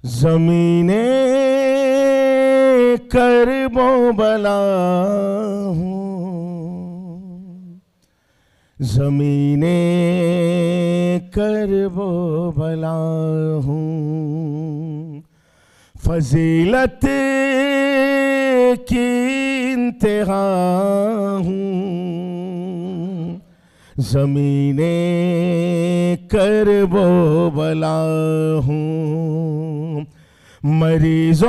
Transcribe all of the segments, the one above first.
ज़मीने करबो बला हूँ, ज़मीने करबो बला हूँ, फजीलत की इंतहा हूँ, ज़मीने करबो बला हूँ, मरीजों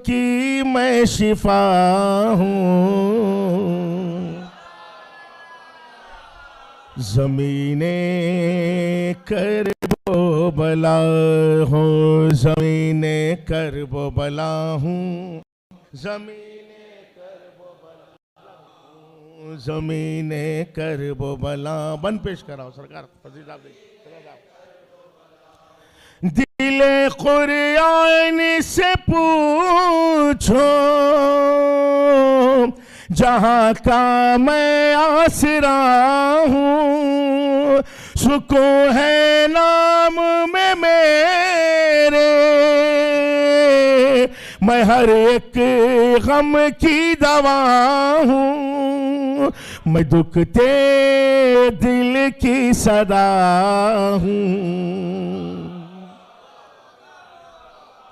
की मैं शिफा हूँ, ज़मीने करबो बला हूँ, ज़मीने करबो बला हूँ, ज़मीने करबो बला हूँ, ज़मीने करबो बला। बन पेश कराओ सरकार, फजील साहब दिले कुरआन से पूछो, जहाँ का मैं आसरा हूँ, सुकून है नाम में मेरे, मैं हर एक गम की दवा हूँ, मैं दुखते दिल की सदा हूँ,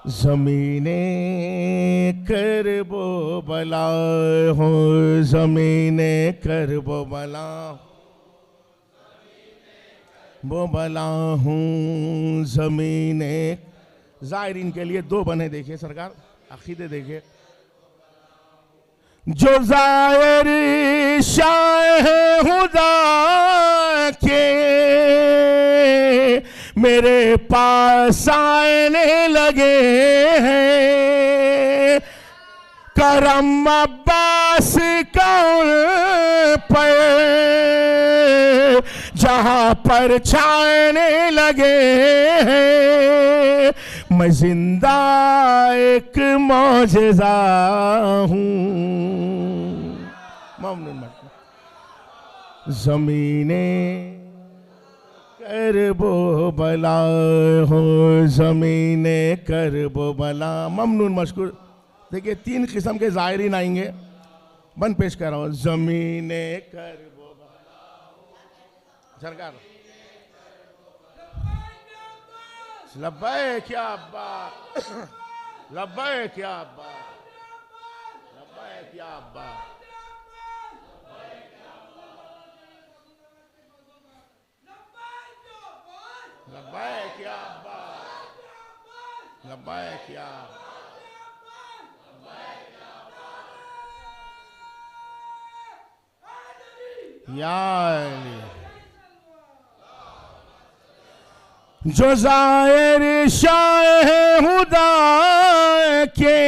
ज़मीने करबो बला हूँ, ज़मीने करबो बला वो बला हूँ, ज़मीने। ज़ायरीन के लिए दो बने देखिए सरकार, अकीदे देखिए। जो ज़ाहिर शाह खुदा के मेरे पास आने लगे हैं, करम अब्बास का पर जहाँ पर छाने लगे हैं, मैं जिंदा एक मौजज़ा हूँ। ज़मीने करबो बला हो, ज़मीने करबो बला। ममनून मशकूर। देखिए तीन किस्म के ज़ायरीन आएंगे, बन पेश कर रहा हूँ। ज़मीने करबो बला सरकार। लब्बैक या अब्बा, लब्बैक या अब्बा, लब्बैक या अब्बा, लब्बैक या अब्बा, लब्बैक या अली। जो ज़ाहिर शाह खुदा के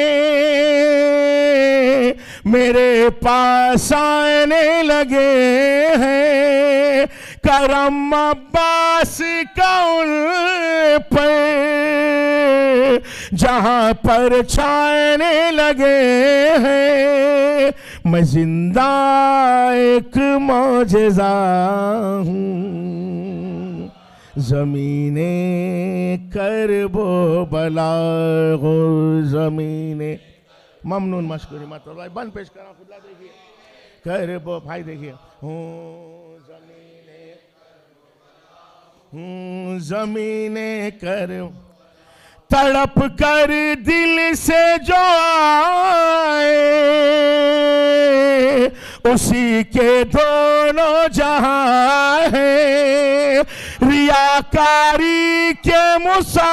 मेरे पास आने लगे हैं, करम अब्बास का उन पर जहाँ पर छाने लगे हैं, मैं जिंदा एक मौजज़ा हूँ। ज़मीने करबो बला हो, ज़मीने। ममनून मशकूरी मत भाई, बन पेश करा खुदा। देखिए करबो भाई, देखिए ज़मीने कर तड़प कर दिल से जो आए, उसी के दोनों जहां है। रियाकारी के मुसाफिर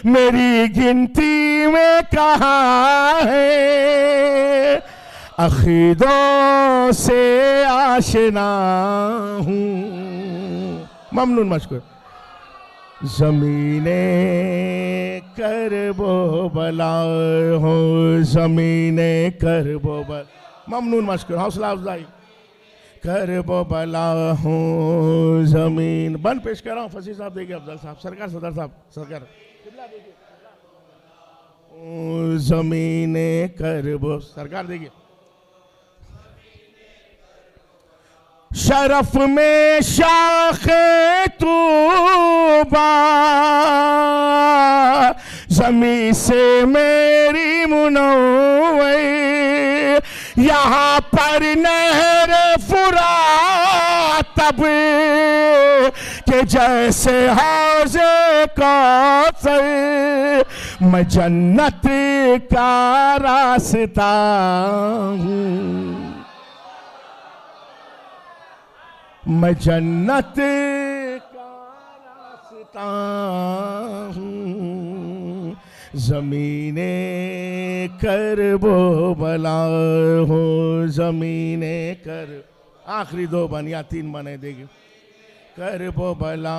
मेरी गिनती में कहाँ है, अकीदों से आशना हूँ। ममनून मशकूर। ज़मीने करबो बला हो, ज़मीने करबो बला। ममनून मशकूर, हौसला अफजाई। करबो बला हो ज़मीन। बन पेश कर रहा हूँ फसीह साहब, देखिए अफजल साहब, सरकार, सदर साहब, सरकार। ज़मीने करबो सरकार। देखिए शरफ में शाख बार जमी से मेरी मुनव्वर, यहाँ पर नहर फुरात तब के जैसे हौज़े कौसर, मैं जन्नत का रास्ता हूँ, मैं जन्नत का रास्ता हूँ, ज़मीने करबो बला हो, ज़मीने कर, आखिरी 2 बन या 3 बने देगी, करबो बला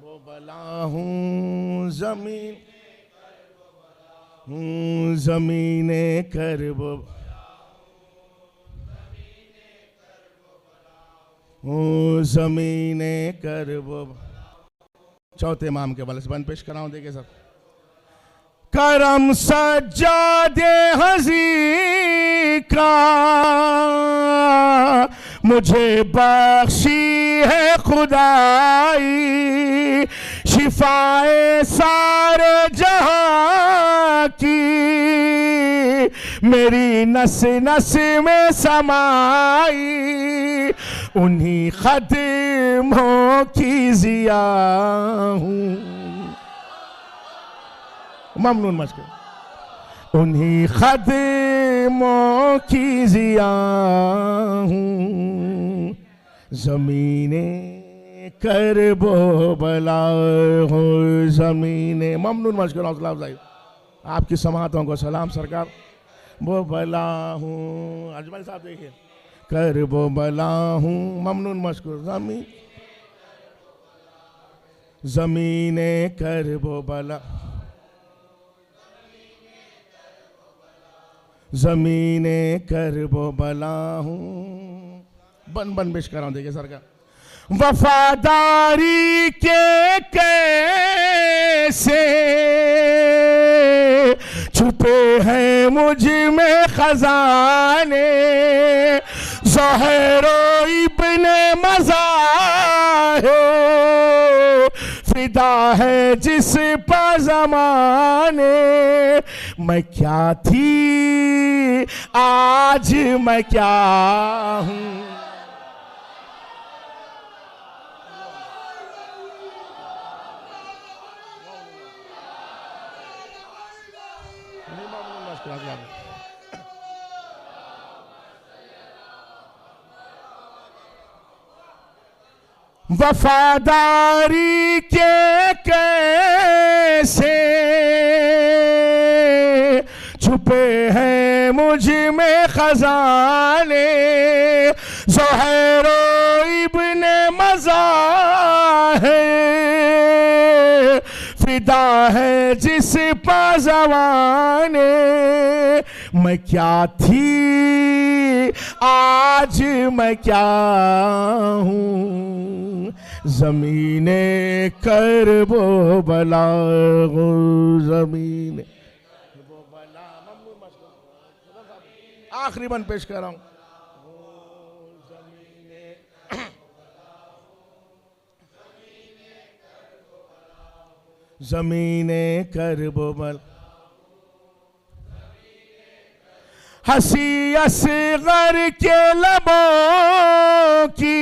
वो बला हूँ, ज़मीन हूँ, ज़मीने करबो हूँ, ज़मीने करबो। चौथे इमाम के वाले से बन पेश कराऊं, देखिए सब। करम सज्जादे हज़ी का मुझे बख्शी है खुदाई, शिफाए सारे जहां की मेरी नस नस में समाई, उन्हीं खदमों की जिया हूँ, ममनून मशकर, उन्हीं खदमों की जिया हूँ, ज़मीने करबो बला हो, ज़मीने, ममनून मशकर, हौसला अफजाई, आपकी समातों को सलाम सरकार, वो बला हूँ। अजमल साहब देखिए, करबो बला हूँ, ममनून मशकर, ज़मीने करबो बला, ज़मीने करबो बला हूँ, बन बन पेश कर रहा हूँ, देखिए सरकार। वफादारी के कैसे छुपे हैं मुझ में खजाने, ज़ोहरो इब्ने मज़ाहिर फिदा है जिस पर ज़माने, मैं क्या थी आज मैं क्या हूँ, वफादारी के कैसे छुपे हैं मुझ में खजाने, ज़ोहरो इब्ने मज़ाहिर फिदा है जिस पर ज़माने, मैं क्या थी आज मैं क्या हूँ, ज़मीने करबो बला हो, ज़मीने आखिरी बन पेश कर रहा हूँ। ज़मीने करबो बल, हंसी असगर के लबों की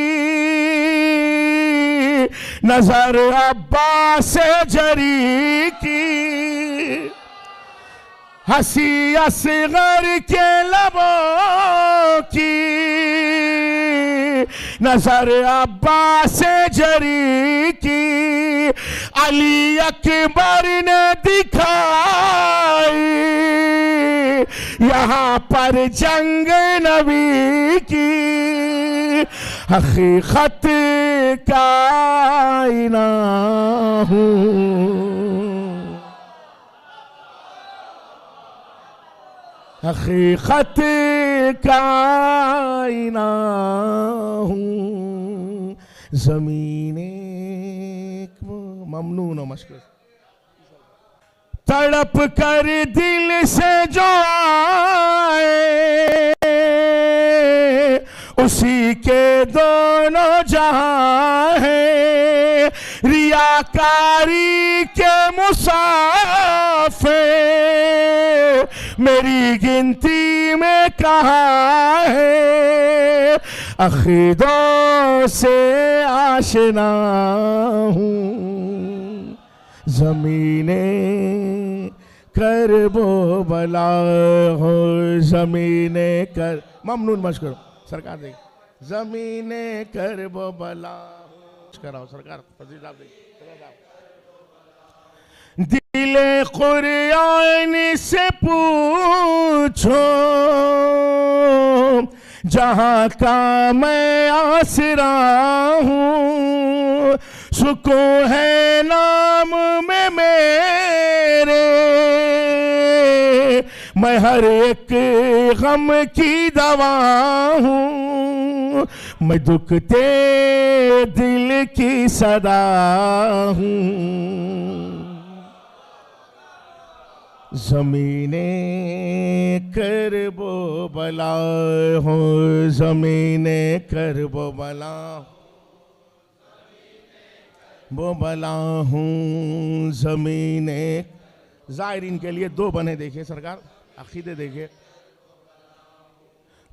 नजर अब्बास जरी की, हंसी असगर के लबों की नजर अब्बास जरी की, अली अकबर ने दिखाई यहाँ पर जंग नबी की, हकीकत कायना हूँ, हकीकत कायना हूँ, ज़मीने ममनून और मशकूर, तड़प कर दिल से जो आए उसी के दोनों जहां हैं, रियाकारी के मुसाफिर मेरी गिनती में कहाँ है, अक़ीदों से आशना हूँ। ज़मीने करबो बला हो, ज़मीने कर, ममनून मशकूर सरकार देख, ज़मीने करबो बला कराओ सरकार, दिले कुरआन से पूछो जहाँ का मैं आसरा हूँ, सुकून है नाम में मेरे, मैं हर एक गम की दवा हूँ, मैं दुखते दिल की सदा हूँ। ज़मीने करबो बला हो, ज़मीने करबो बला वो बला हूँ, ज़मीने। ज़ायरीन के लिए दो बने देखिए सरकार, अकीदे देखिए।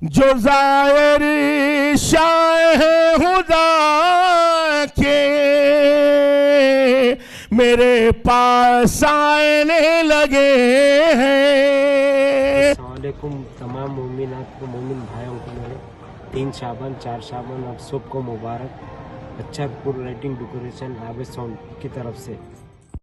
जो ज़ाहिर शाह खुदा के मेरे पास आने लगे हैं। अस्सलामुअलैकुम तमाम मोमिनात को, मोमिन भाइयों को मेरे 3 शाबान 4 शाबान आप सबको मुबारक। अच्छा पूरा लाइटिंग डेकोरेशन आबे साउंड की तरफ से।